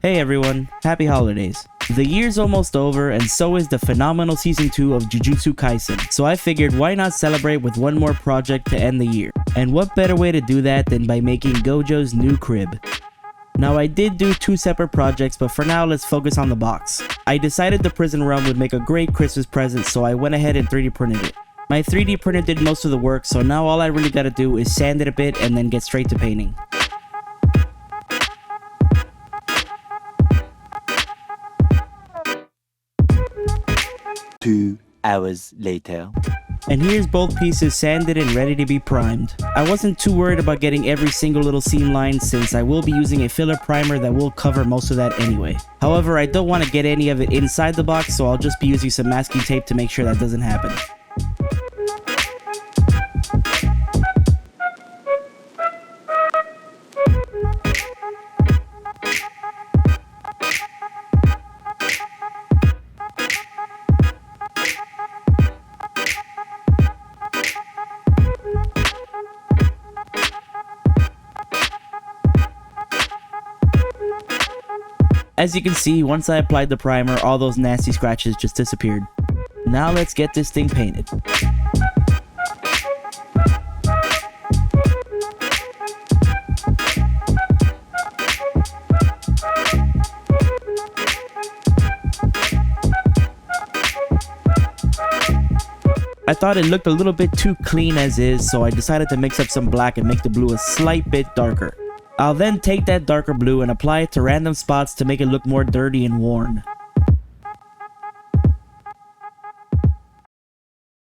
Hey everyone, happy holidays. The year's almost over and so is the phenomenal season 2 of Jujutsu Kaisen, so I figured why not celebrate with one more project to end the year. And what better way to do that than by making Gojo's new crib. Now I did do 2 separate projects, but for now let's focus on the box. I decided the Prison Realm would make a great Christmas present, so I went ahead and 3D printed it. My 3D printer did most of the work, so now all I really gotta do is sand it a bit and then get straight to painting. Two hours later. And here's both pieces sanded and ready to be primed. I wasn't too worried about getting every single little seam line since I will be using a filler primer that will cover most of that anyway. However, I don't want to get any of it inside the box, so I'll just be using some masking tape to make sure that doesn't happen. As you can see, once I applied the primer, all those nasty scratches just disappeared. Now let's get this thing painted. I thought it looked a little bit too clean as is, so I decided to mix up some black and make the blue a slight bit darker. I'll then take that darker blue and apply it to random spots to make it look more dirty and worn.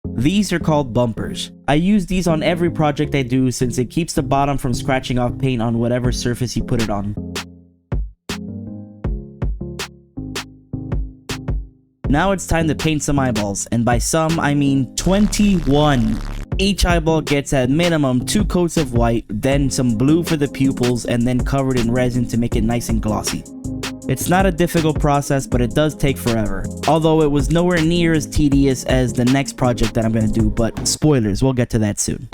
These are called bumpers. I use these on every project I do since it keeps the bottom from scratching off paint on whatever surface you put it on. Now it's time to paint some eyeballs, and by some I mean 21. Each eyeball gets at minimum 2 coats of white, then some blue for the pupils, and then covered in resin to make it nice and glossy. It's not a difficult process, but it does take forever. Although it was nowhere near as tedious as the next project that I'm gonna do, but spoilers, we'll get to that soon.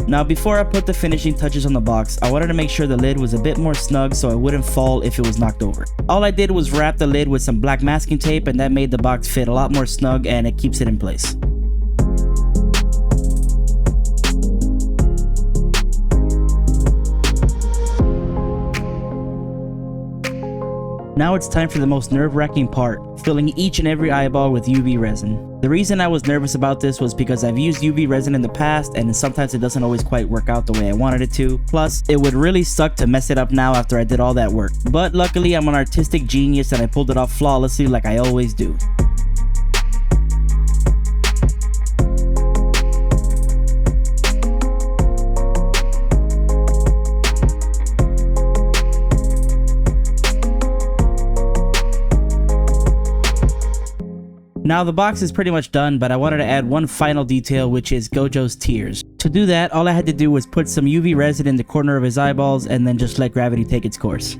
Now before I put the finishing touches on the box, I wanted to make sure the lid was a bit more snug so it wouldn't fall if it was knocked over. All I did was wrap the lid with some black masking tape, and that made the box fit a lot more snug and it keeps it in place. Now it's time for the most nerve-wracking part, filling each and every eyeball with UV resin. The reason I was nervous about this was because I've used UV resin in the past and sometimes it doesn't always quite work out the way I wanted it to. Plus, it would really suck to mess it up now after I did all that work. But luckily I'm an artistic genius and I pulled it off flawlessly like I always do. Now the box is pretty much done, but I wanted to add one final detail, which is Gojo's tears. To do that, all I had to do was put some UV resin in the corner of his eyeballs and then just let gravity take its course.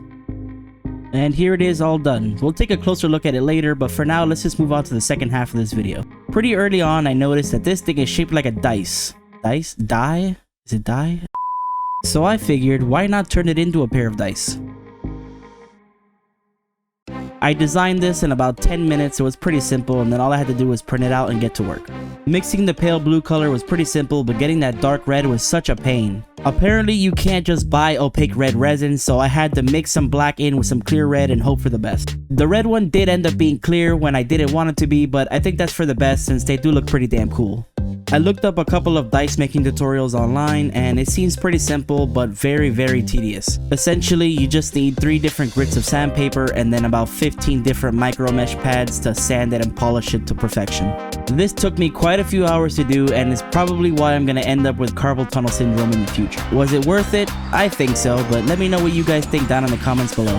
And here it is all done. We'll take a closer look at it later, but for now let's just move on to the second half of this video. Pretty early on I noticed that this thing is shaped like a dice. Dice? Die? Is it die? So I figured, why not turn it into a pair of dice? I designed this in about 10 minutes, so it was pretty simple, and then all I had to do was print it out and get to work. Mixing the pale blue color was pretty simple, but getting that dark red was such a pain. Apparently you can't just buy opaque red resin, so I had to mix some black in with some clear red and hope for the best. The red one did end up being clear when I didn't want it to be, but I think that's for the best since they do look pretty damn cool. I looked up a couple of dice making tutorials online and it seems pretty simple but very tedious. Essentially, you just need 3 different grits of sandpaper and then about 15 different micro mesh pads to sand it and polish it to perfection. This took me quite a few hours to do and is probably why I'm gonna end up with carpal tunnel syndrome in the future. Was it worth it? I think so, but let me know what you guys think down in the comments below.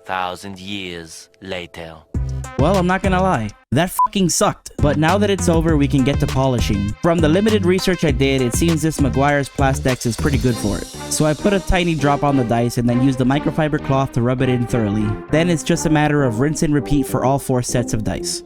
2,000 years later. Well, I'm not gonna lie, that fucking sucked. But now that it's over, we can get to polishing. From the limited research I did, it seems this Maguire's Plastex is pretty good for it. So I put a tiny drop on the dice and then used the microfiber cloth to rub it in thoroughly. Then it's just a matter of rinse and repeat for all 4 sets of dice.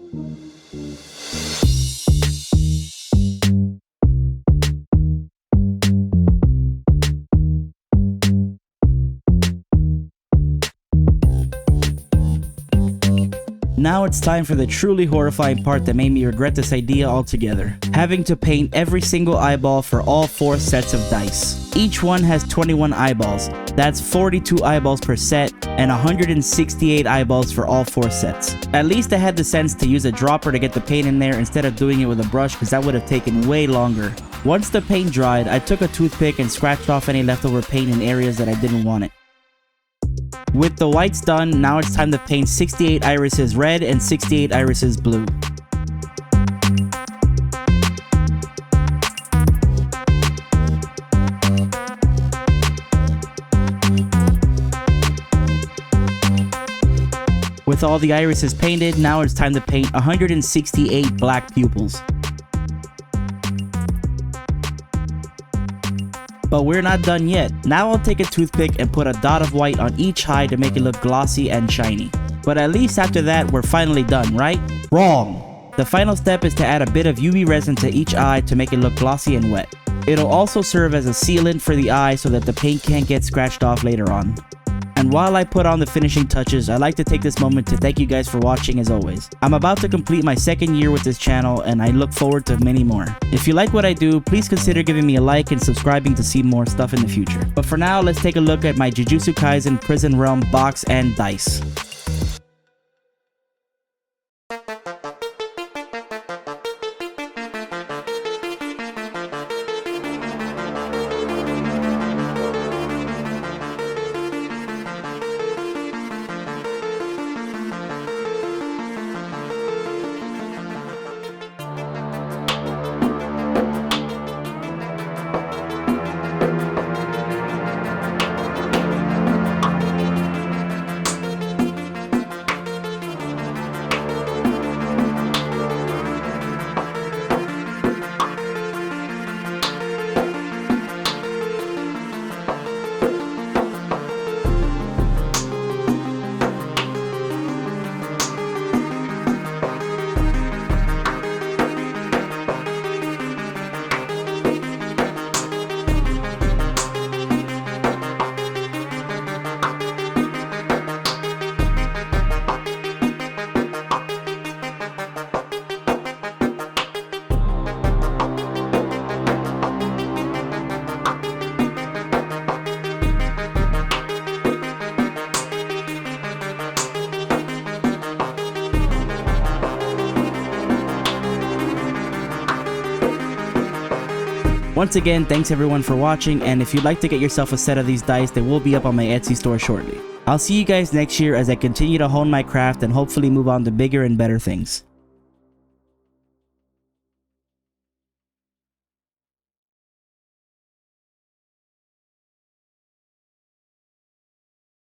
Now it's time for the truly horrifying part that made me regret this idea altogether. Having to paint every single eyeball for all 4 sets of dice. Each one has 21 eyeballs. That's 42 eyeballs per set and 168 eyeballs for all 4 sets. At least I had the sense to use a dropper to get the paint in there instead of doing it with a brush, because that would have taken way longer. Once the paint dried, I took a toothpick and scratched off any leftover paint in areas that I didn't want it. With the whites done, now it's time to paint 68 irises red and 68 irises blue. With all the irises painted, now it's time to paint 168 black pupils. But we're not done yet. Now I'll take a toothpick and put a dot of white on each eye to make it look glossy and shiny. But at least after that, we're finally done, right? Wrong! The final step is to add a bit of UV resin to each eye to make it look glossy and wet. It'll also serve as a sealant for the eye so that the paint can't get scratched off later on. And while I put on the finishing touches, I'd like to take this moment to thank you guys for watching as always. I'm about to complete my 2nd year with this channel and I look forward to many more. If you like what I do, please consider giving me a like and subscribing to see more stuff in the future. But for now, let's take a look at my Jujutsu Kaisen Prison Realm box and dice. Once again, thanks everyone for watching, and if you'd like to get yourself a set of these dice, they will be up on my Etsy store shortly. I'll see you guys next year as I continue to hone my craft and hopefully move on to bigger and better things.